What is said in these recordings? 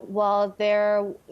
Well,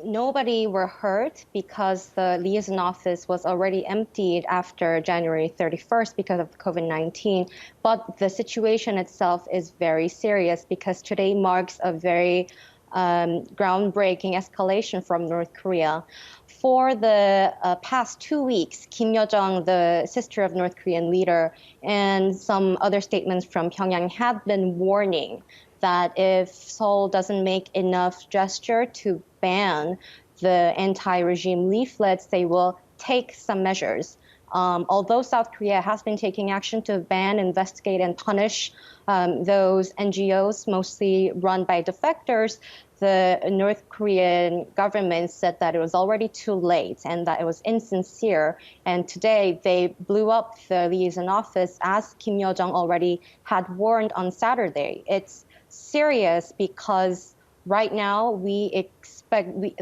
nobody were hurt because the liaison office was already emptied after January 31st because of COVID-19. But the situation itself is very serious because today marks a very groundbreaking escalation from North Korea. For the past 2 weeks, Kim Yo-jong, the sister of North Korean leader, and some other statements from Pyongyang have been warning that if Seoul doesn't make enough gesture to ban the anti-regime leaflets, they will take some measures. Although South Korea has been taking action to ban, investigate, and punish those NGOs, mostly run by defectors, the North Korean government said that it was already too late and that it was insincere. And today they blew up the liaison office as Kim Yo-jong already had warned on Saturday. It's serious because right now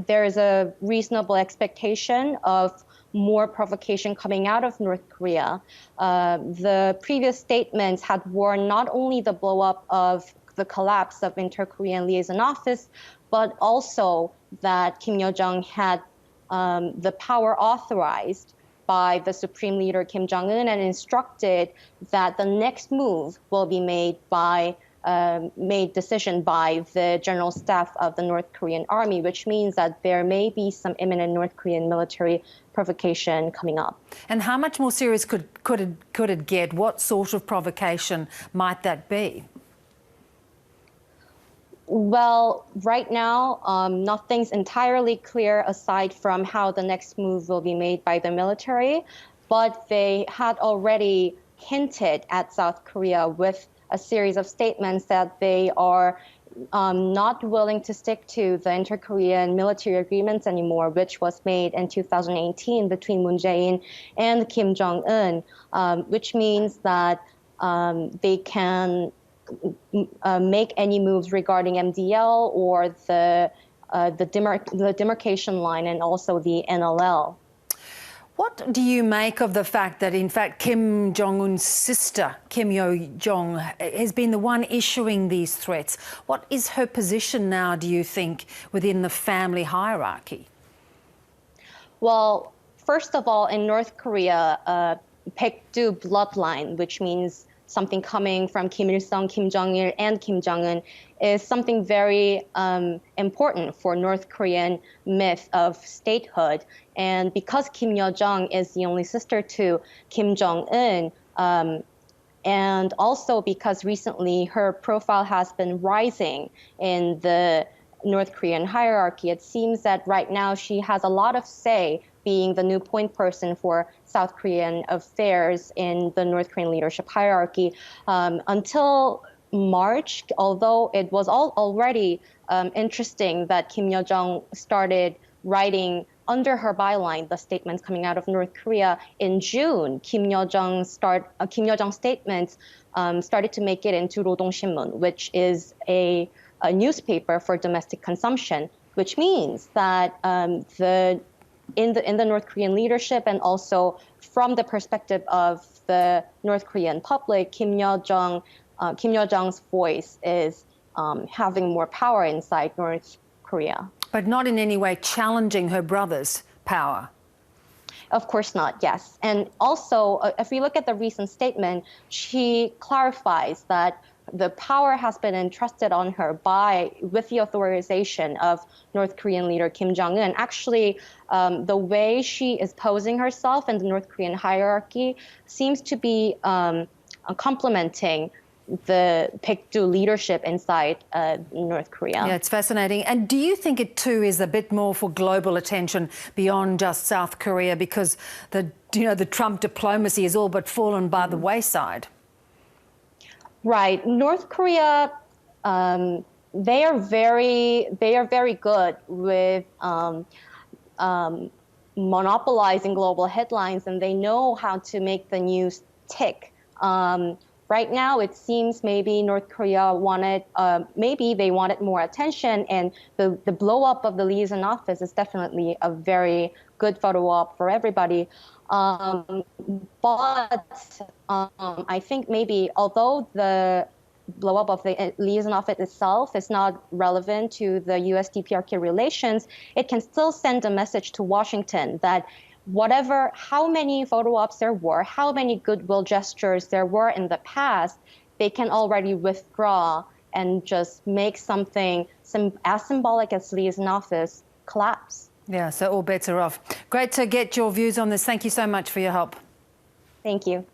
there is a reasonable expectation of more provocation coming out of North Korea. The previous statements had warned not only the blow-up of the collapse of Inter-Korean Liaison Office, but also that Kim Yo-jong had the power authorized by the Supreme Leader Kim Jong-un and instructed that the next move will be made decision by the General Staff of the North Korean Army, which means that there may be some imminent North Korean military provocation coming up. And how much more serious could it get? What sort of provocation might that be? Well, right now, nothing's entirely clear aside from how the next move will be made by the military, but they had already hinted at South Korea with a series of statements that they are not willing to stick to the inter-Korean military agreements anymore, which was made in 2018 between Moon Jae-in and Kim Jong-un, which means that they can make any moves regarding MDL or the demarcation line and also the NLL. What do you make of the fact that, in fact, Kim Jong-un's sister, Kim Yo-jong, has been the one issuing these threats? What is her position now, do you think, within the family hierarchy? Well, first of all, in North Korea, Baekdu bloodline, which means something coming from Kim Il-sung, Kim Jong-il, and Kim Jong-un, is something very important for North Korean myth of statehood. And because Kim Yo-jong is the only sister to Kim Jong-un, and also because recently her profile has been rising in the North Korean hierarchy, it seems that right now she has a lot of say being the new point person for South Korean affairs in the North Korean leadership hierarchy. Until March, although it was already interesting that Kim Yo-jong started writing under her byline the statements coming out of North Korea. In June, Kim Yo-jong's statements started to make it into Rodong Sinmun, which is a newspaper for domestic consumption, which means that in the North Korean leadership and also from the perspective of the North Korean public, Kim Yo-jong's voice is having more power inside North Korea. But not in any way challenging her brother's power. Of course not, yes. And also, if we look at the recent statement, she clarifies that the power has been entrusted on her with the authorization of North Korean leader Kim Jong-un. Actually, the way she is posing herself in the North Korean hierarchy seems to be complementing the Baekdu leadership inside North Korea. Yeah, it's fascinating. And do you think it too is a bit more for global attention beyond just South Korea, because the Trump diplomacy has all but fallen by the wayside? Right. North Korea, they are very good with monopolizing global headlines, and they know how to make the news tick. Right now, it seems maybe North Korea wanted more attention, and the blow up of the liaison office is definitely a very good photo op for everybody. But I think maybe although the blow up of the liaison office itself is not relevant to the US-DPRK relations, it can still send a message to Washington that whatever, how many photo ops there were, how many goodwill gestures there were in the past, they can already withdraw and just make something as symbolic as liaison office collapse. Yeah, so all bets are off. Great to get your views on this. Thank you so much for your help. Thank you.